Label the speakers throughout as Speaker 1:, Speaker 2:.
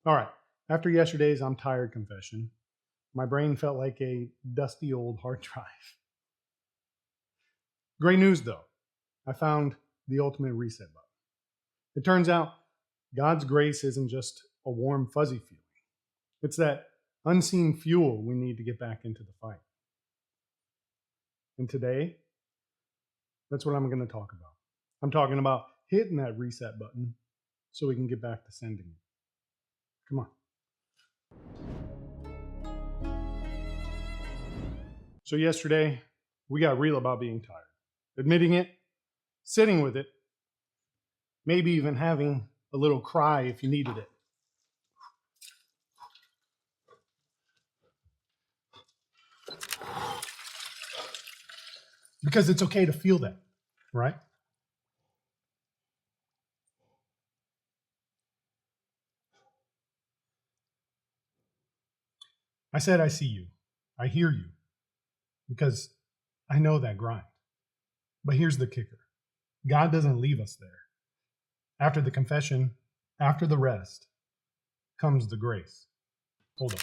Speaker 1: All right. After yesterday's I'm tired confession, my brain felt like a dusty old hard drive. Great news, though. I found the ultimate reset button. It turns out God's grace isn't just a warm, fuzzy feeling, it's that unseen fuel we need to get back into the fight. And today, that's what I'm going to talk about. I'm talking about hitting that reset button so we can get back to sending it. Come on. So, yesterday, we got real about being tired, admitting it, sitting with it, maybe even having a little cry if you needed it. Because it's okay to feel that, right? I said, I see you. I hear you. Because I know that grind. But here's the kicker: God doesn't leave us there. After the confession, after the rest, comes the grace. Hold on.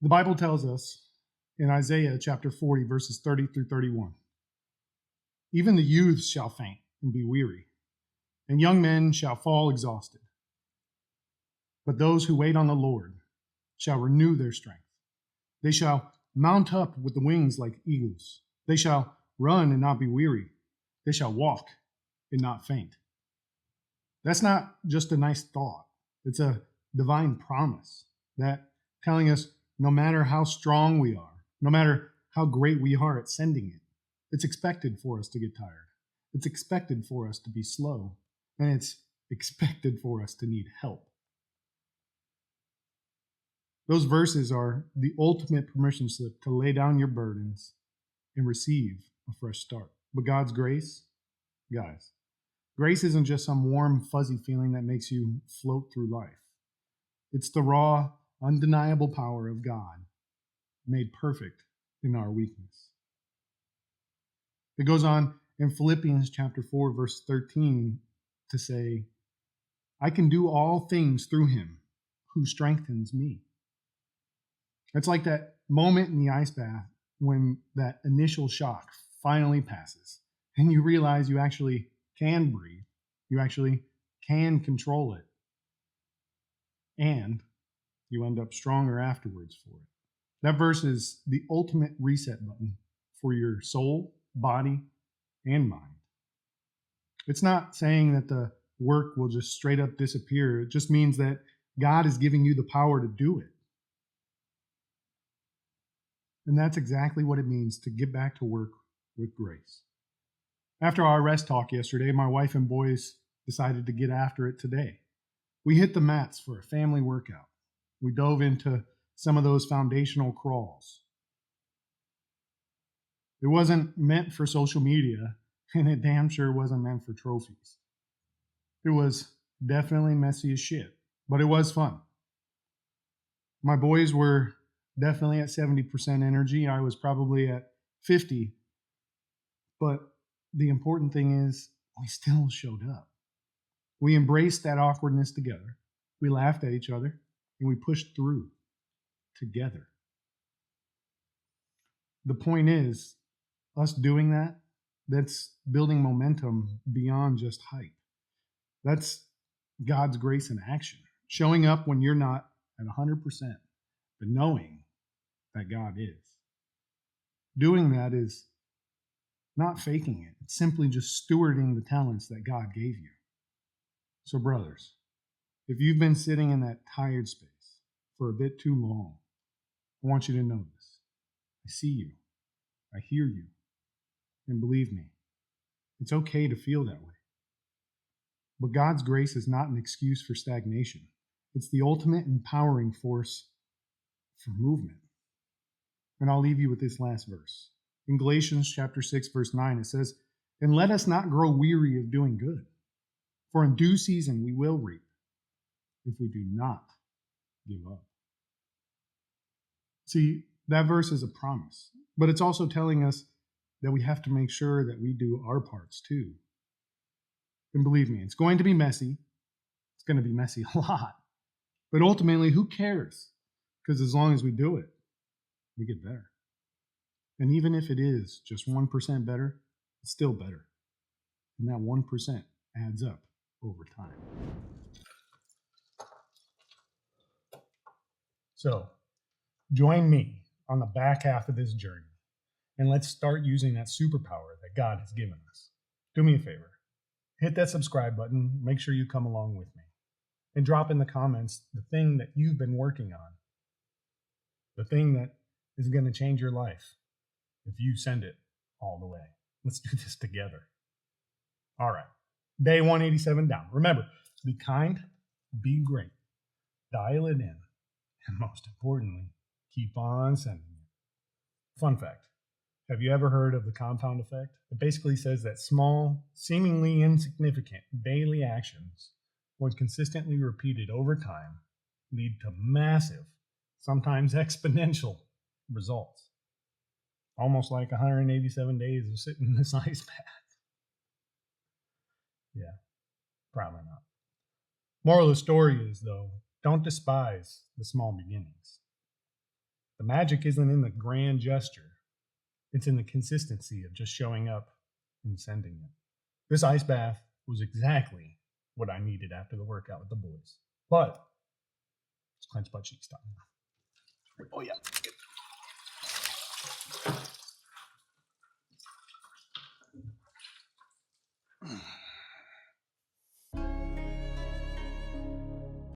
Speaker 1: The Bible tells us in Isaiah chapter 40, verses 30 through 31, even the youths shall faint and be weary, and young men shall fall exhausted. But those who wait on the Lord shall renew their strength. They shall mount up with the wings like eagles. They shall run and not be weary. They shall walk and not faint. That's not just a nice thought. It's a divine promise that telling us no matter how strong we are, no matter how great we are at sending it, it's expected for us to get tired. It's expected for us to be slow. And it's expected for us to need help. Those verses are the ultimate permission slip to lay down your burdens and receive a fresh start. But God's grace, guys, grace isn't just some warm, fuzzy feeling that makes you float through life. It's the raw, undeniable power of God made perfect in our weakness. It goes on in Philippians chapter 4, verse 13 to say, I can do all things through him who strengthens me. It's like that moment in the ice bath when that initial shock finally passes and you realize you actually can breathe, you actually can control it, and you end up stronger afterwards for it. That verse is the ultimate reset button for your soul, body, and mind. It's not saying that the work will just straight up disappear. It just means that God is giving you the power to do it. And that's exactly what it means to get back to work with grace. After our rest talk yesterday, my wife and boys decided to get after it today. We hit the mats for a family workout. We dove into some of those foundational crawls. It wasn't meant for social media, and it damn sure wasn't meant for trophies. It was definitely messy as shit, but it was fun. My boys were definitely at 70% energy. I was probably at 50. But the important thing is we still showed up. We embraced that awkwardness together. We laughed at each other and we pushed through together. The point is, us doing that, that's building momentum beyond just hype. That's God's grace in action. Showing up when you're not at 100%, but knowing that God is. Doing that is not faking it. It's simply just stewarding the talents that God gave you. So, brothers, if you've been sitting in that tired space for a bit too long, I want you to know this. I see you. I hear you. And believe me, it's okay to feel that way. But God's grace is not an excuse for stagnation. It's the ultimate empowering force for movement. And I'll leave you with this last verse. In Galatians chapter 6, verse 9, it says, and let us not grow weary of doing good, for in due season we will reap if we do not give up. See, that verse is a promise, but it's also telling us that we have to make sure that we do our parts too. And believe me, it's going to be messy. It's going to be messy a lot. But ultimately, who cares? Because as long as we do it, we get better. And even if it is just 1% better, it's still better. And that 1% adds up over time. So, join me on the back half of this journey, and let's start using that superpower that God has given us. Do me a favor. Hit that subscribe button. Make sure you come along with me. And drop in the comments the thing that you've been working on. The thing that is going to change your life if you send it all the way. Let's do this together. All right. Day 187 down. Remember, be kind, be great, dial it in, and most importantly, keep on sending it. Fun fact. Have you ever heard of the compound effect? It basically says that small, seemingly insignificant daily actions, when consistently repeated over time, lead to massive, sometimes exponential results. Almost like 187 days of sitting in this ice bath. Yeah, probably not. Moral of the story is, though, don't despise the small beginnings. The magic isn't in the grand gesture. It's in the consistency of just showing up and sending it. This ice bath was exactly what I needed after the workout with the boys. But it's clench butt cheeks time. Oh, yeah.